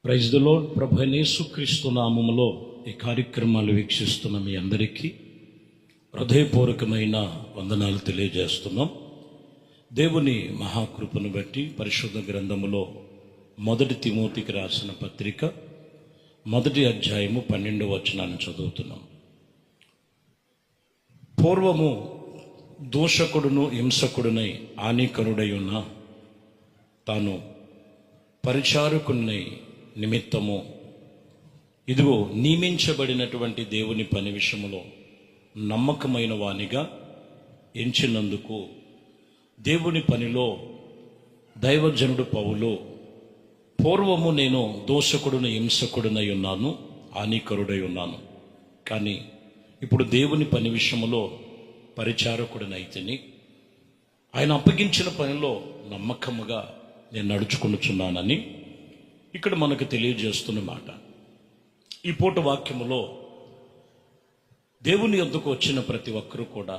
Praise the lord. ప్రభు అయిన యేసుక్రీస్తు నామములో ఈ కార్యక్రమాలు వీక్షిస్తున్న మీ అందరికీ హృదయపూర్వకమైన వందనాలు తెలియజేస్తున్నాం. దేవుని మహాకృపను బట్టి పరిశుద్ధ గ్రంథములో 1 తిమోతికి రాసిన పత్రిక 1 అధ్యాయము 12వ వచనాన్ని చదువుతున్నాం. పూర్వము దూషకుడును హింసకుడునై హానికరుడై ఉన్న తాను పరిచారకుని నిమిత్తము ఇదిగో నియమించబడినటువంటి దేవుని పని విషయములో నమ్మకమైన వానిగా ఎంచినందుకు దేవుని పనిలో దైవజనుడు పౌలు, పూర్వము నేను దోషకుడును హింసకుడునై ఉన్నాను, హానికరుడై ఉన్నాను, కానీ ఇప్పుడు దేవుని పని విషయములో పరిచారకుడినైతిని, ఆయన అప్పగించిన పనిలో నమ్మకముగా నేను నడుచుకొనుచున్నానని ఇక్కడ మనకు తెలియజేస్తున్న మాట. ఈ పూట వాక్యములో దేవుని యొద్దకు వచ్చిన ప్రతి ఒక్కరూ కూడా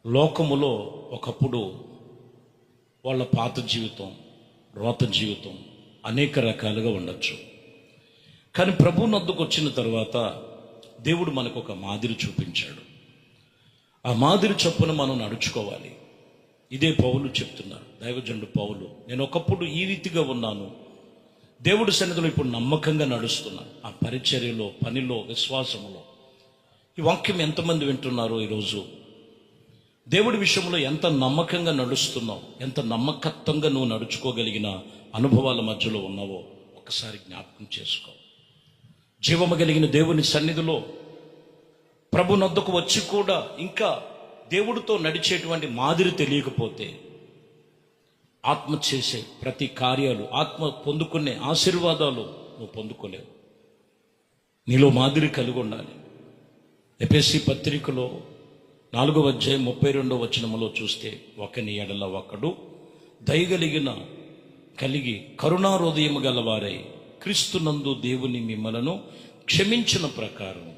లోకములో ఒకప్పుడు వాళ్ళ పాత జీవితం, రోత జీవితం అనేక రకాలుగా ఉండొచ్చు. కానీ ప్రభువు యొద్దకు వచ్చిన తర్వాత దేవుడు మనకు ఒక మాదిరి చూపించాడు. ఆ మాదిరి చొప్పున మనం నడుచుకోవాలి. ఇదే పౌలు చెప్తున్నారు, దైవజనుడు పౌలు, నేను ఒకప్పుడు ఈ రీతిగా ఉన్నాను, దేవుడి సన్నిధిలో ఇప్పుడు నమ్మకంగా నడుస్తున్నాను. ఆ పరిచర్యలో, పనిలో, విశ్వాసములో. ఈ వాక్యం ఎంతమంది వింటున్నారో ఈరోజు? దేవుడి విషయంలో ఎంత నమ్మకంగా నడుస్తున్నావు, ఎంత నమ్మకత్వంగా నువ్వు నడుచుకోగలిగిన అనుభవాల మధ్యలో ఉన్నావో ఒకసారి జ్ఞాపకం చేసుకో. జీవము కలిగిన దేవుని సన్నిధిలో ప్రభు నొద్దకు వచ్చి కూడా ఇంకా దేవుడితో నడిచేటువంటి మాదిరి తెలియకపోతే ఆత్మ చేసే ప్రతి కార్యాలు, ఆత్మ పొందుకునే ఆశీర్వాదాలు నువ్వు పొందుకోలేవు. నీలో మాదిరి కలిగి ఉండాలి. ఎఫెసీ పత్రికలో 4వ అధ్యాయం 32వ వచనములో చూస్తే, ఒకని ఎడల ఒకడు దయగలిగిన కలిగి కరుణాహృదయము గలవారై క్రీస్తునందు దేవుని మిమ్మలను క్షమించిన ప్రకారం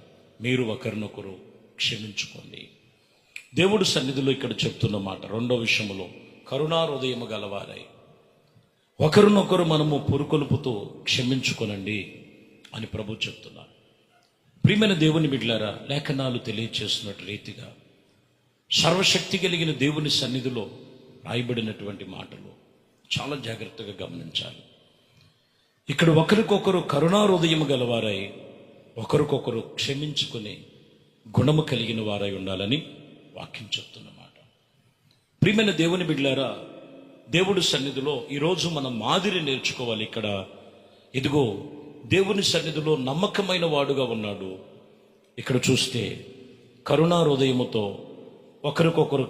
మీరు ఒకరినొకరు క్షమించుకోండి. దేవుడు సన్నిధిలో ఇక్కడ చెప్తున్న మాట 2వ విషయములో, కరుణాహృదయము గలవారై ఒకరినొకరు మనము పురుకొలుపుతూ క్షమించుకొనండి అని ప్రభు చెప్తున్నారు. ప్రియమైన దేవుని బిడ్డలారా, లేఖనాలు తెలియచేస్తున్నట్టు రీతిగా సర్వశక్తి కలిగిన దేవుని సన్నిధిలో రాయబడినటువంటి మాటలు చాలా జాగ్రత్తగా గమనించాలి. ఇక్కడ ఒకరికొకరు కరుణాహృదయము గలవారై ఒకరికొకరు క్షమించుకునే గుణము కలిగిన వారై ఉండాలని వాక్యం చెప్తున్నమాట. ప్రియమైన దేవుని బిడ్డలారా, దేవుడి సన్నిధిలో ఈరోజు మనం మాదిరి నేర్చుకోవాలి. ఇక్కడ ఇదిగో దేవుని సన్నిధిలో నమ్మకమైన వాడుగా ఉన్నాడు. ఇక్కడ చూస్తే కరుణాహృదయముతో ఒకరికొకరు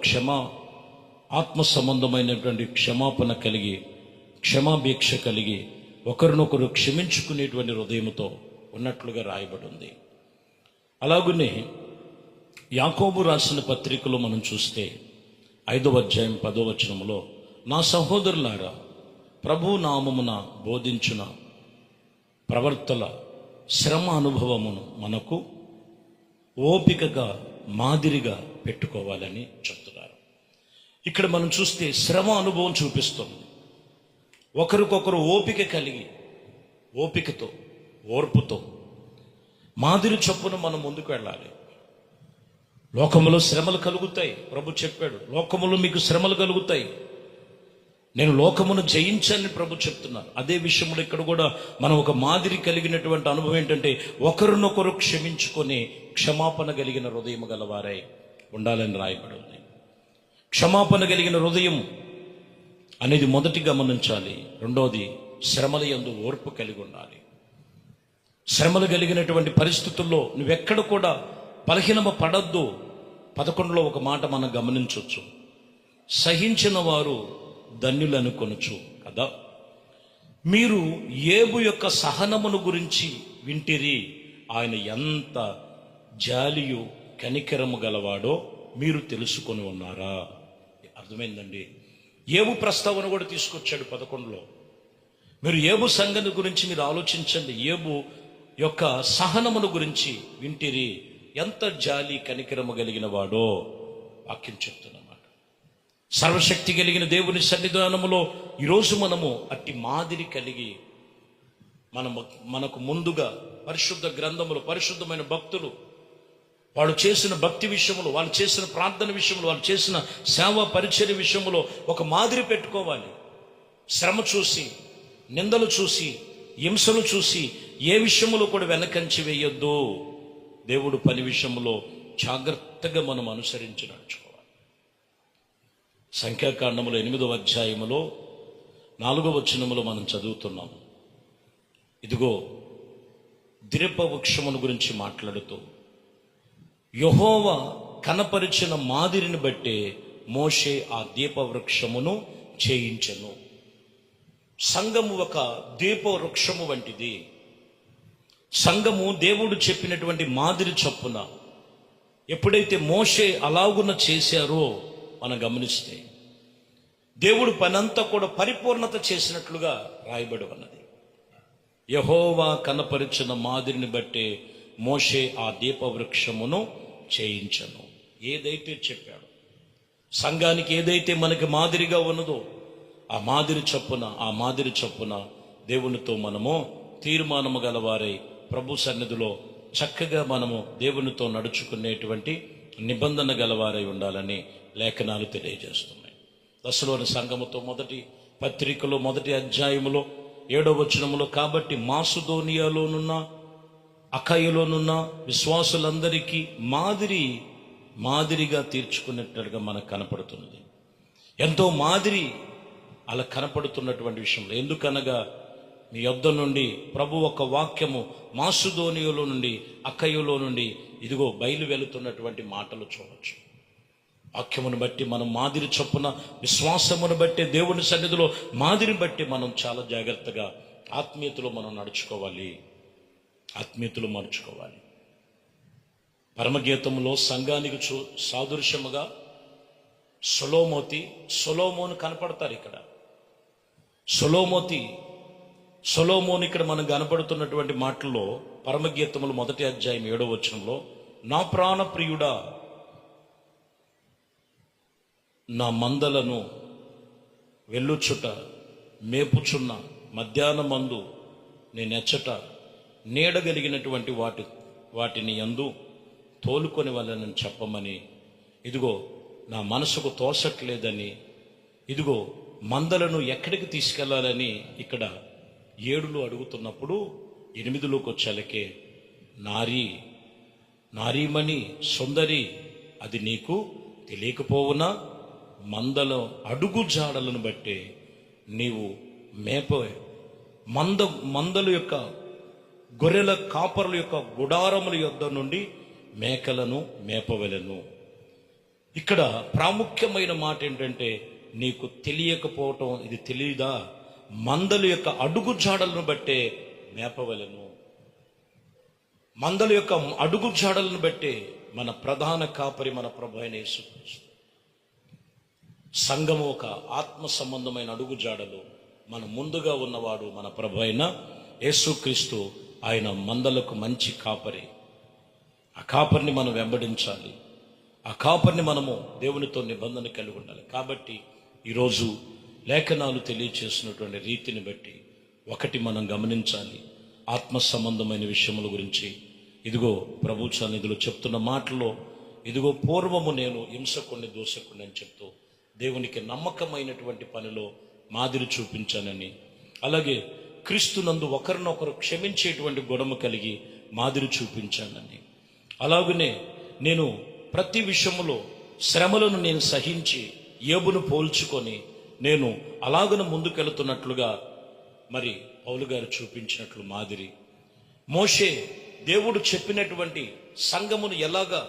ఆత్మ సంబంధమైనటువంటి క్షమాపణ కలిగి, క్షమాభీక్ష కలిగి ఒకరినొకరు క్షమించుకునేటువంటి హృదయముతో ఉన్నట్లుగా రాయబడి ఉంది. అలాగునే యాకోబు రాసిన పత్రికలో మనం చూస్తే 5వ అధ్యాయం 10వ వచనములో, నా సహోదరులారా, ప్రభు నామమున బోధించిన ప్రవర్తల శ్రమ అనుభవమును మనకు ఓపికగా మాదిరిగా పెట్టుకోవాలని చెప్తున్నారు. ఇక్కడ మనం చూస్తే శ్రమ అనుభవం చూపిస్తుంది. ఒకరికొకరు ఓపిక కలిగి, ఓపికతో, ఓర్పుతో మాదిరి చొప్పున మనం ముందుకు వెళ్ళాలి. లోకములో శ్రమలు కలుగుతాయి. ప్రభు చెప్పాడు, లోకములో మీకు శ్రమలు కలుగుతాయి, నేను లోకమును జయించాలని ప్రభు చెప్తున్నారు. అదే విషయంలో ఇక్కడ కూడా మనం ఒక మాదిరి కలిగినటువంటి అనుభవం ఏంటంటే, ఒకరినొకరు క్షమించుకొని క్షమాపణ కలిగిన హృదయం గలవారై ఉండాలని రాయబడి ఉంది. క్షమాపణ కలిగిన హృదయం అనేది మొదటి గమనించాలి. రెండోది శ్రమల యందు ఓర్పు కలిగి ఉండాలి. శ్రమలు కలిగినటువంటి పరిస్థితుల్లో నువ్వెక్కడ కూడా బలహీనమ పడద్దు. 11లో ఒక మాట మనం గమనించవచ్చు, సహించిన వారు ధన్యులను కొనుచు కదా. మీరు యోబు యొక్క సహనమును గురించి వింటిరి, ఆయన ఎంత జాలియు కనికరము గలవాడో మీరు తెలుసుకొని ఉన్నారా? అర్థమైందండి. యోబు ప్రస్తావన కూడా తీసుకొచ్చాడు 11లో. మీరు యోబు సంగతి గురించి మీరు ఆలోచించండి. యోబు యొక్క సహనమును గురించి వింటిరి, ఎంత జాలి కనికరము కలిగిన వాడో వాక్యం చెప్తున్నమాట. సర్వశక్తి కలిగిన దేవుని సన్నిధానములో ఈరోజు మనము అట్టి మాదిరి కలిగి మనకు ముందుగా పరిశుద్ధ గ్రంథములు, పరిశుద్ధమైన భక్తులు వాళ్ళు చేసిన భక్తి విషయంలో, వాళ్ళు చేసిన ప్రార్థన విషయంలో, వాళ్ళు చేసిన సేవా పరిచర్య విషయంలో ఒక మాదిరి పెట్టుకోవాలి. శ్రమ చూసి, నిందలు చూసి, హింసలు చూసి ఏ విషయంలో కూడా వెనకంచి వేయొద్దు. దేవుడు పని విషయంలో జాగ్రత్తగా మనం అనుసరించి నడుచుకోవాలి. సంఖ్యాకాండములో 8వ అధ్యాయములో 4వ వచనములో మనం చదువుతున్నాము. ఇదిగో ద్రిప వృక్షమును గురించి మాట్లాడుతూ యెహోవా కనపరిచిన మాదిరిని బట్టే మోషే ఆ దీప వృక్షమును చేయించెను. సంఘము ఒక దీప వృక్షము వంటిది. సంఘము దేవుడు చెప్పినటువంటి మాదిరి చొప్పున ఎప్పుడైతే మోషే అలాగున చేశారో మనం గమనిస్తే దేవుడు పనంతా కూడా పరిపూర్ణత చేసినట్లుగా రాయబడి ఉన్నది. యెహోవా కనపరిచిన మాదిరిని బట్టే మోషే ఆ దీపవృక్షమును చేయించను. ఏదైతే చెప్పాడు, సంఘానికి ఏదైతే మనకి మాదిరిగా ఉన్నదో ఆ మాదిరి చొప్పున దేవునితో మనము తీర్మానము గలవారై ప్రభు సన్నిధిలో చక్కగా మనము దేవునితో నడుచుకునేటువంటి నిబంధన గలవారై ఉండాలని లేఖనాలు తెలియజేస్తున్నాయి. దశలోని సంఘముతో మొదటి పత్రికలో 1వ అధ్యాయములో 7వ వచనములో, కాబట్టి మాసిదోనియాలోనున్న అఖాయలోనున్న విశ్వాసులందరికీ మాదిరిగా తీర్చుకున్నట్టుగా మనకు కనపడుతున్నది. ఎంతో మాదిరి అలా కనపడుతున్నటువంటి విషయంలో, ఎందుకనగా మీ యొద్ద నుండి ప్రభు ఒక వాక్యము మాసిదోనియాలో నుండి అఖాయలో నుండి ఇదిగో బయలు వెళుతున్నటువంటి మాటలు చూడవచ్చు. వాక్యమును బట్టి మనం మాదిరి చొప్పున, విశ్వాసమును బట్టి, దేవుని సన్నిధిలో మాదిరి బట్టి మనం చాలా జాగ్రత్తగా ఆత్మీయతలో మనం నడుచుకోవాలి. పరమగీతంలో సంఘానికి సాదృశ్యముగా సొలొమోను కనపడతారు. ఇక్కడ సొలొమోను ఇక్కడ మనం కనపడుతున్నటువంటి మాటల్లో పరమగీతములు 1వ అధ్యాయం 7వ వచనంలో, నా ప్రాణ ప్రియుడా, నా మందలను వెళ్ళుచుట మేపుచున్న మధ్యాహ్నమందు నేనెచ్చట నీడగలిగినటువంటి వాటిని యందు తోలుకొని వాళ్ళని చెప్పమని, ఇదిగో నా మనసుకు తోసట్లేదని, ఇదిగో మందలను ఎక్కడికి తీసుకెళ్లాలని ఇక్కడ 7లో అడుగుతున్నప్పుడు 8లోకి వచ్చేలకే నారీమణి సుందరి, అది నీకు తెలియకపోవునా, మందల అడుగు జాడలను బట్టే నీవు మందల యొక్క గొర్రెల కాపరుల యొక్క గుడారముల యొద్ద నుండి మేకలను మేపవలెను. ఇక్కడ ప్రాముఖ్యమైన మాట ఏంటంటే, నీకు తెలియకపోవటం, ఇది తెలియదా, మందల యొక్క అడుగు జాడలను బట్టే మేపవలెను. మందల యొక్క అడుగు జాడలను బట్టే మన ప్రధాన కాపరి మన ప్రభు అయిన యేసుక్రీస్తు. సంఘము ఒక ఆత్మ సంబంధమైన అడుగు జాడలు. మన ముందుగా ఉన్నవాడు మన ప్రభు అయిన యేసుక్రీస్తు. ఆయన మందలకు మంచి కాపరి. ఆ కాపరిని మనం వెంబడించాలి. ఆ కాపరిని మనము దేవునితో నిబంధన కలిగి ఉండాలి. కాబట్టి ఈరోజు లేఖనాలు తెలియచేసినటువంటి రీతిని బట్టి ఒకటి మనం గమనించాలి. ఆత్మ సంబంధమైన విషయముల గురించి ఇదిగో ప్రభు సన్నిధిలో చెప్తున్న మాటలో, ఇదిగో పూర్వము నేను హింసకుణ్ణి దోషకుణ్ణి అని చెప్తూ దేవునికి నమ్మకమైనటువంటి పనిలో మాదిరి చూపించానని, అలాగే క్రీస్తునందు ఒకరినొకరు క్షమించేటువంటి గుణము కలిగి మాదిరి చూపించానని, అలాగనే నేను ప్రతి విషయములో శ్రమలను నేను సహించి యోబును పోల్చుకొని నేను అలాగను ముందుకెళ్తున్నట్లుగా మరి పౌలు గారు చూపించినట్లు మాదిరి, మోషే దేవుడు చెప్పినటువంటి సంఘమును ఎలాగా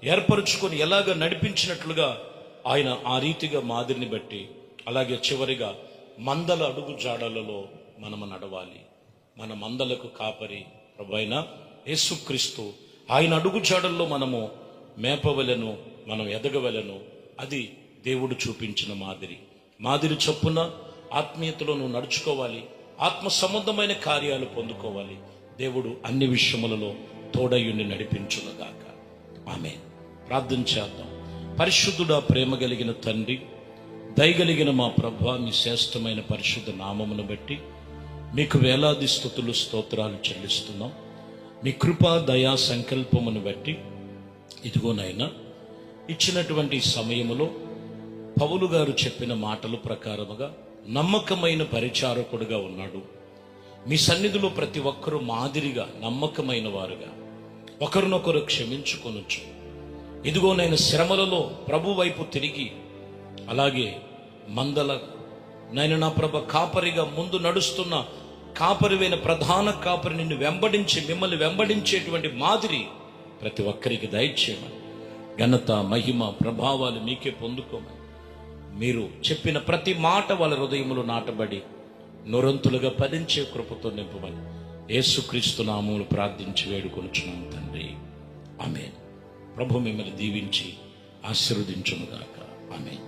ఏర్పరుచుకొని ఎలాగా నడిపించినట్లుగా ఆయన ఆ రీతిగా మాదిరిని బట్టి, అలాగే చివరిగా మందల అడుగు జాడలలో మనము నడవాలి. మన మందలకు కాపరి ప్రభువైన యేసుక్రీస్తు. ఆయన అడుగు జాడల్లో మనము మేపవలెను, మనం ఎదగవలెను. అది దేవుడు చూపించిన మాదిరి చొప్పున ఆత్మీయతలో నువ్వు నడుచుకోవాలి. ఆత్మ సంబంధమైన కార్యాలు పొందుకోవాలి. దేవుడు అన్ని విషయములలో తోడయుని నడిపించునుగాక. ఆమేన్. ప్రార్థన చేద్దాం. పరిశుద్ధుడా, ప్రేమ కలిగిన తండ్రి, దయగలిగిన మా ప్రభువా, మీ శ్రేష్టమైన పరిశుద్ధ నామమును బట్టి మీకు వేలాది స్తుతులు స్తోత్రాలు చెల్లిస్తున్నాం. మీ కృపా దయా సంకల్పమును బట్టి ఇదిగోనైనా ఇచ్చినటువంటి సమయములో పౌలు గారు చెప్పిన మాటల ప్రకారముగా నమ్మకమైన పరిచారకుడుగా ఉన్నాడు. మీ సన్నిధిలో ప్రతి ఒక్కరూ మాదిరిగా నమ్మకమైన వారుగా ఒకరినొకరు క్షమించుకొనొచ్చు. ఇదిగోనైనా శ్రమలలో ప్రభు వైపు తిరిగి, అలాగే మందల నైనా నా ప్రభ కాపరిగా ముందు నడుస్తున్న కాపరివైన ప్రధాన కాపరి నిన్ను వెంబడించి మిమ్మల్ని వెంబడించేటువంటి మాదిరి ప్రతి ఒక్కరికి దయచేయమని, ఘనత మహిమ ప్రభావాలు మీకే పొందుకోమని, మీరు చెప్పిన ప్రతి మాట వాళ్ళ హృదయములో నాటబడి నొరంతులుగా ఫలించే కృపతో నింపమని యేసుక్రీస్తు నామములో ప్రార్థించి వేడుకొనుచున్నాం తండ్రి. ఆమేన్. ప్రభు మిమ్మల్ని దీవించి ఆశీర్వదించునుగాక. ఆమేన్.